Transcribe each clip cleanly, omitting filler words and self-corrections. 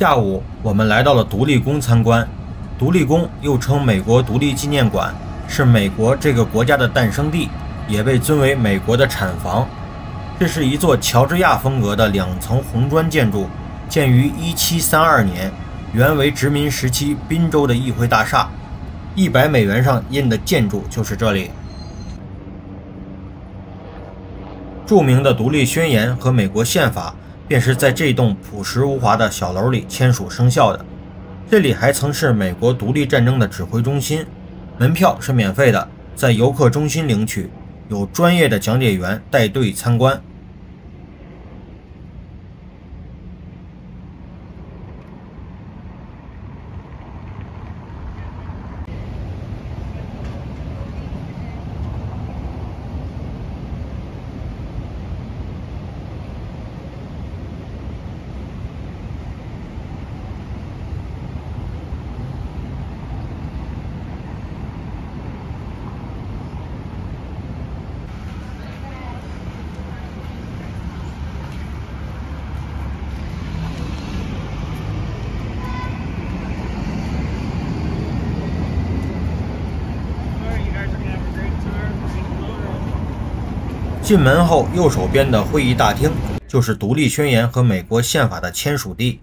下午，我们来到了独立宫参观。独立宫又称美国独立纪念馆，是美国这个国家的诞生地，也被尊为美国的产房。这是一座乔治亚风格的2层红砖建筑，建于1732年，原为殖民时期宾州的议会大厦。100美元上印的建筑就是这里。著名的独立宣言和美国宪法便是在这栋朴实无华的小楼里签署生效的。这里还曾是美国独立战争的指挥中心，门票是免费的，在游客中心领取，有专业的讲解员带队参观。进门后，右手边的会议大厅就是独立宣言和美国宪法的签署地。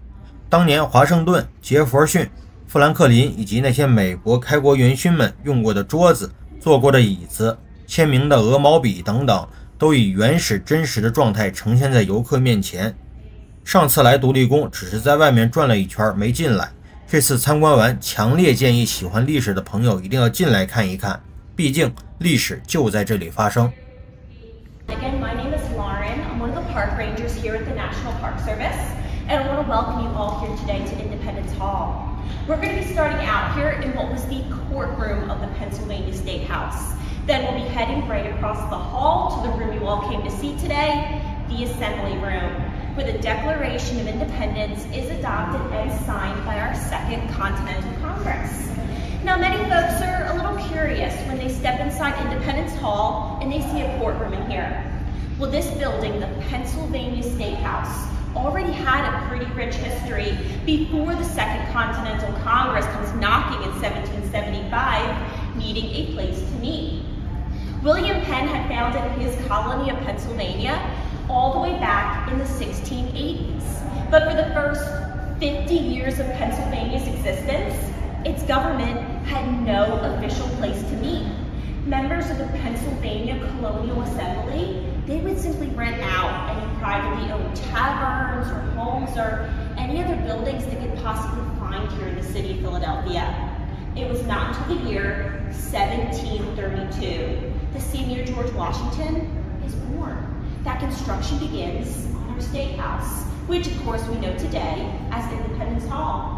当年华盛顿、杰弗逊、富兰克林以及那些美国开国元勋们用过的桌子、坐过的椅子、签名的鹅毛笔等等，都以原始真实的状态呈现在游客面前。上次来独立宫只是在外面转了一圈没进来，这次参观完，强烈建议喜欢历史的朋友一定要进来看一看，毕竟历史就在这里发生。Again, my name is Lauren. I'm one of the park rangers here at the National Park Service, and I want to welcome you all here today to Independence Hall. We're going to be starting out here in what was the courtroom of the Pennsylvania State House. Then we'll be heading right across the hall to the room you all came to see today, the Assembly Room, where the Declaration of Independence is adopted and signed by our Second Continental Congress. Now, many folks are a little curious when they step inside Independence Hall and they see a courtroom in here. Well, this building, the Pennsylvania State House, already had a pretty rich history before the Second Continental Congress comes knocking in 1775, needing a place to meet. William Penn had founded his colony of Pennsylvania all the way back in the 1680s. But for the first 50 years of Pennsylvania's existence, its government had no official place to meet. Members of the Pennsylvania Colonial Assembly, they would simply rent out any privately owned taverns or homes or any other buildings they could possibly find here in the city of Philadelphia. It was not until the year 1732, the same year George Washington is born, that construction begins on our State House, which of course we know today as Independence Hall.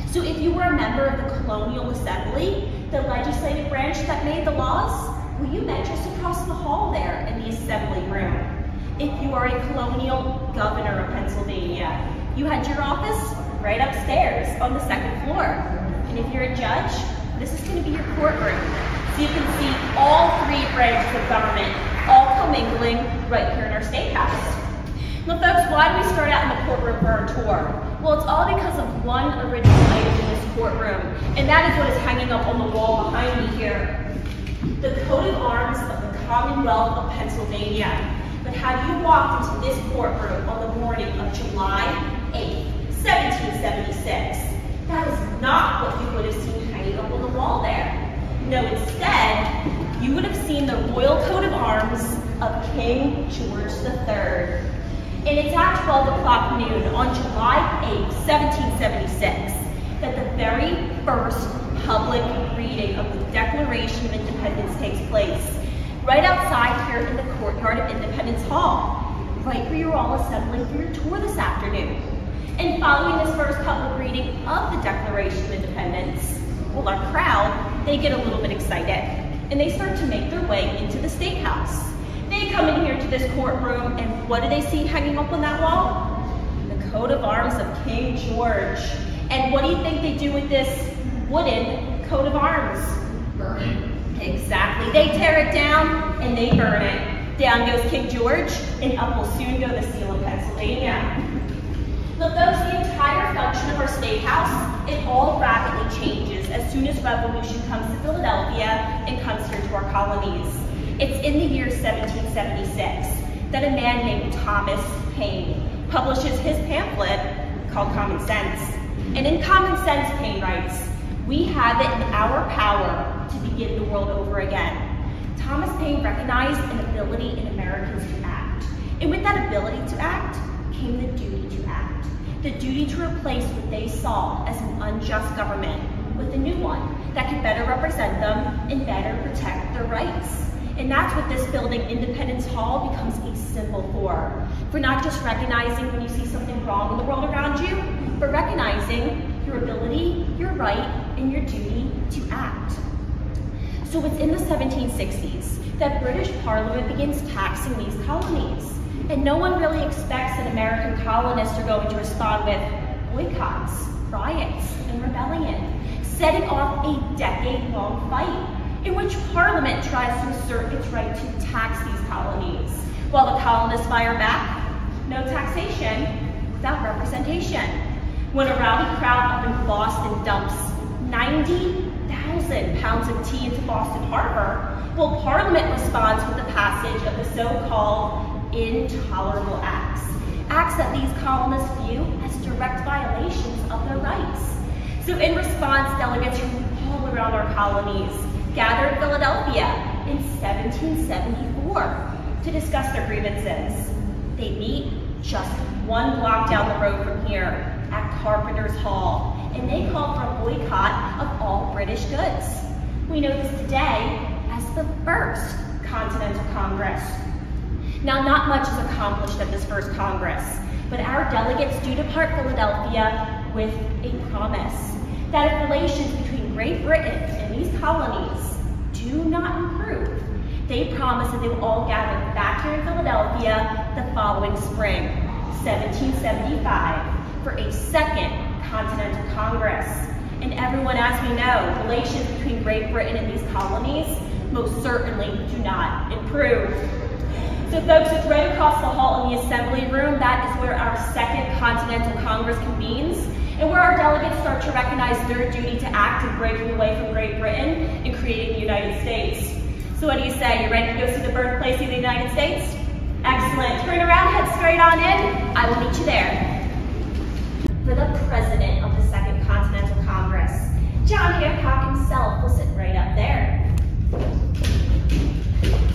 So if you were a member of the Colonial Assembly, the legislative branch that made the laws, well, you met just across the hall there in the Assembly Room. If you are a colonial governor of Pennsylvania, you had your office right upstairs on the 2nd floor. And if you're a judge, this is going to be your courtroom. So you can see all 3 branches of government all commingling right here in our State House. Now folks, why do we start out in the courtroom for our tour? Well, it's all because of one original item in this courtroom, and that is what is hanging up on the wall behind me here. The coat of arms of the Commonwealth of Pennsylvania. But had you walked into this courtroom on the morning of July 8th, 1776, that is not what you would have seen hanging up on the wall there. No, instead, you would have seen the royal coat of arms of King George III. And it's at 12 o'clock noon on July 8, 1776, that the very first public reading of the Declaration of Independence takes place, right outside here in the courtyard of Independence Hall, right where you're all assembling for your tour this afternoon. And following this first public reading of the Declaration of Independence, well, our crowd, they get a little bit excited, and they start to make their way into the State House. They come in here to this courtroom, and what do they see hanging up on that wall? The coat of arms of King George. And what do you think they do with this wooden coat of arms? Burn it. Exactly. They tear it down, and they burn it. Down goes King George, and up will soon go the seal of Pennsylvania. But folks, the entire function of our state house, it all rapidly changes as soon as revolution comes to Philadelphia and comes here to our colonies. It's in the year 1776 that a man named Thomas Paine publishes his pamphlet called Common Sense. And in Common Sense, Paine writes, "We have it in our power to begin the world over again." Thomas Paine recognized an ability in Americans to act. And with that ability to act came the duty to act. The duty to replace what they saw as an unjust government with a new one that could better represent them and better protect their rights. And that's what this building, Independence Hall, becomes a symbol for not just recognizing when you see something wrong in the world around you, but recognizing your ability, your right, and your duty to act. So it's in the 1760s that British Parliament begins taxing these colonies. And no one really expects that American colonists are going to respond with boycotts, riots, and rebellion, setting off a decade-long fight in which Parliament tries to assert its right to tax these colonies, while the colonists fire back, no taxation without representation. When a rowdy crowd up in Boston dumps 90,000 pounds of tea into Boston Harbor, well, Parliament responds with the passage of the so-called intolerable acts, acts that these colonists view as direct violations of their rights. So in response, delegates from all around our colonies gathered in Philadelphia in 1774 to discuss their grievances. They meet just one block down the road from here at Carpenter's Hall, and they call for a boycott of all British goods. We know this today as the First Continental Congress. Now, not much is accomplished at this first Congress, but our delegates do depart Philadelphia with a promise that if relations between Great Britain and these colonies do not improve, they promise that they will all gather back here in Philadelphia the following spring, 1775, for a second Continental Congress. And everyone, as we know, relations between Great Britain and these colonies most certainly do not improve. So folks, it's right across the hall in the assembly room. That is where our second Continental Congress convenes and where our delegates start to recognize their duty to act in breaking away from Great Britain and creating the United States. So what do you say? You ready to go see the birthplace of the United States? Excellent. Turn around, head straight on in. I will meet you there. For the president of the Second Continental Congress, John Hancock himself will sit right up there.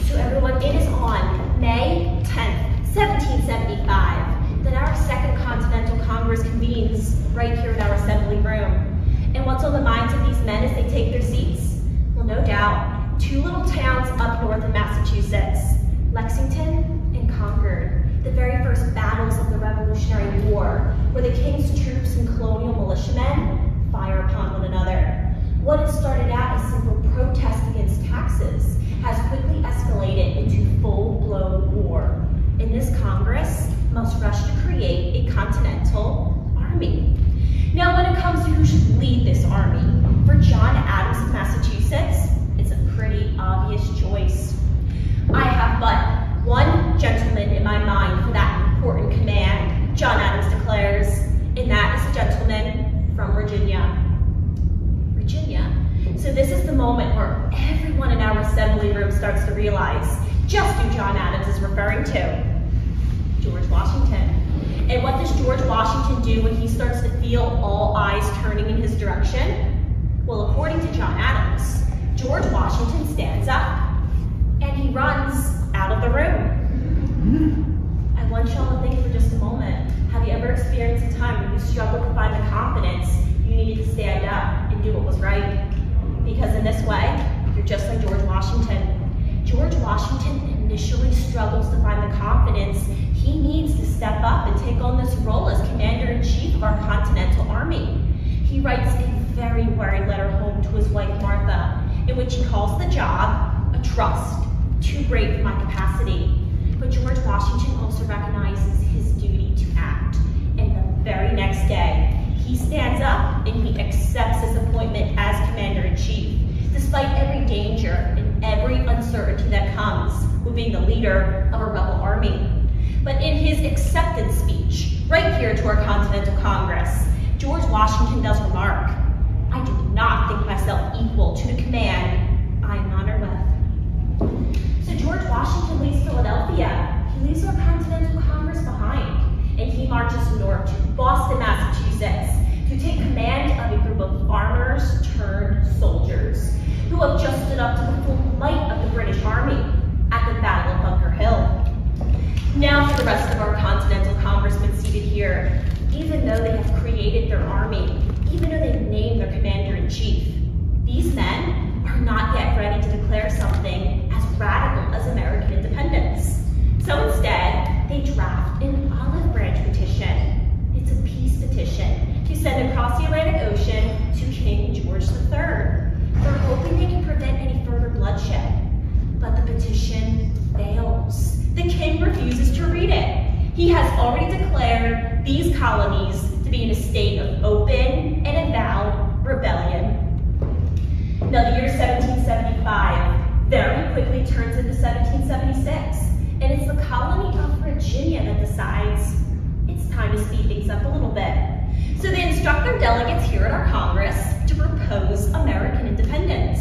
So everyone, it is on May 10th, 1775, that our Second Continental Congress convenes right here in our assembly room. And what's on the minds of these men as they take their seats? Well, no doubt, two little towns up north in Massachusetts, Lexington and Concord, the very first battles of the Revolutionary War, where the king's troops and colonial militiamen fire upon one another. What had started out as simple protest against taxes has quickly escalated into full-blown war. And this Congress must rush to create a continental army. Now, when it comes to who should lead this army, for John Adams of Massachusetts, it's a pretty obvious choice. I have but one gentleman in my mind for that important command, John Adams declares, and that is a gentleman from Virginia. Virginia? So this is the moment where everyone in our assembly room starts to realize just who John Adams is referring to. George Washington. And what does George Washington do when he starts to feel all eyes turning in his direction? Well, according to John Adams, George Washington stands up and he runs out of the room. I want y'all to think for just a moment. Have you ever experienced a time when you struggled to find the confidence you needed to stand up and do what was right? Because in this way, you're just like George Washington. George Washington initially struggles to find the confidence he needs to step up and take on this role as Commander-in-Chief of our Continental Army. He writes a very worried letter home to his wife, Martha, in which he calls the job a trust, too great for my capacity. But George Washington also recognizes his duty to act. And the very next day, he stands up and he accepts his appointment as Commander-in-Chief, despite every danger and every uncertainty that comes with being the leader of a rebel army. But in his acceptance speech, right here to our Continental Congress, George Washington does remark, "I do not think myself equal to the command I am honored with." So George Washington leaves Philadelphia. He leaves our Continental Congress behind, and he marches north to Boston, Massachusetts, to take command of a group of farmers turned soldiers who have just stood up to the full might of the British Army at the Battle of Bunker Hill. Now for the rest of our Continental Congressmen seated here, even though they have created their army, even though they've named their commander-in-chief, these men are not yet ready to declare something as radical as American independence. So instead, they draft an olive branch petition. It's a peace petition to send across the Atlantic Ocean to King George III. They're hoping they can prevent any further bloodshed, but the petition fails. The king refuses to read it. He has already declared these colonies to be in a state of open and avowed rebellion. Now the year 1775 very quickly turns into 1776, and it's the colony of Virginia that decides it's time to speed things up a little bit. So they instruct their delegates here at our Congress to propose American independence.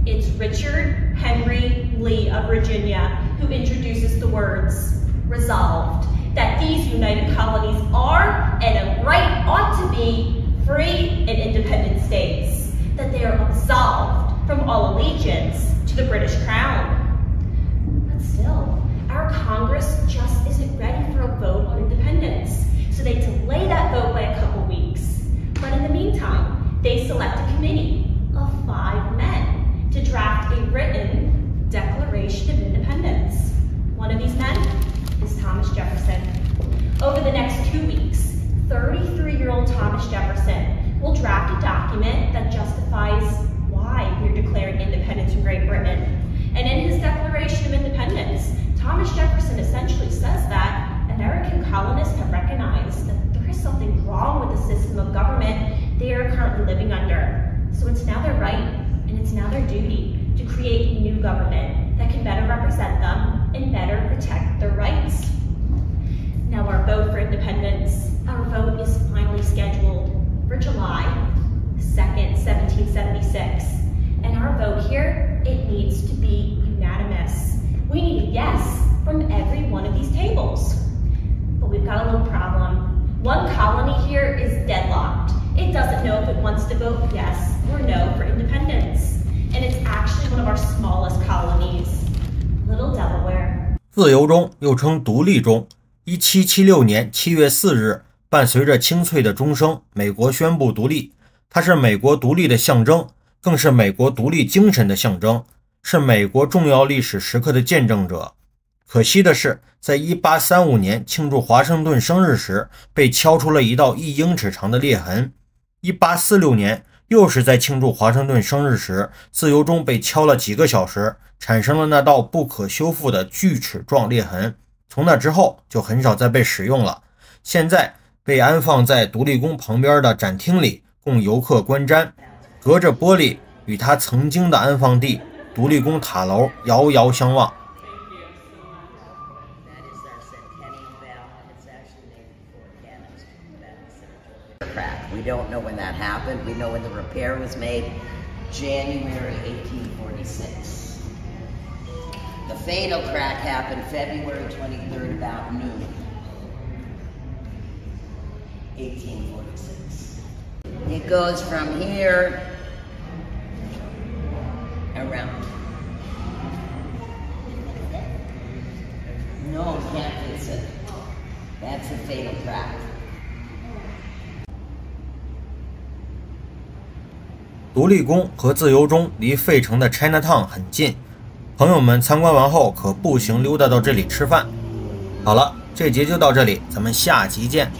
It's Richard Henry Lee of Virginia who introduces the words, "Resolved, that these united colonies are and of right ought to be free and independent states, that they are absolved from all allegiance to the British crown." But still, our Congress just isn't ready for a vote on independence, so they delay that vote by a couple weeks. But in the meantime, they select a committee of 5 men to draft a written Declaration of Independence. One of these men is Thomas Jefferson. Over the next 2 weeks, 33-year-old Thomas Jefferson will draft a document that justifies why we're declaring independence from Great Britain. And in his Declaration of Independence, Thomas Jefferson essentially says that American colonists have recognized that there is something wrong with the system of government they are currently living under. So it's now their right and it's now their duty to create a new government that can better represent them and better protect their rights. Now our vote for independence, our vote is finally scheduled for July 2nd, 1776. And our vote here, it needs to be unanimous. We need a yes from every one of these tables. But we've got a little problem. One colony here is deadlocked. It doesn't know if it wants to vote yes or no for independence. And it's actually one of our smallest colonies, Little Delaware. 自由钟又称独立钟，1776年7月4日，伴随着清脆的钟声，美国宣布独立。它是美国独立的象征，更是美国独立精神的象征，是美国重要历史时刻的见证者。可惜的是，在1835年庆祝华盛顿生日时，被敲出了一道1英尺长的裂痕。1846年，又是在庆祝华盛顿生日时，自由钟被敲了几个小时，产生了那道不可修复的锯齿状裂痕。从那之后就很少再被使用了，现在被安放在独立宫旁边的展厅里，供游客观瞻。隔着玻璃，与它曾经的安放地独立宫塔楼遥遥相望。We don't know when that happened. We know when the repair was made, January 1846. The fatal crack happened February 23rd about noon, 1846. It goes from here around. No, can't fix it. That's the fatal crack. 独立宫和自由钟离费城的 Chinatown 很近，朋友们参观完后可步行溜达到这里吃饭。好了，这节就到这里，咱们下集见。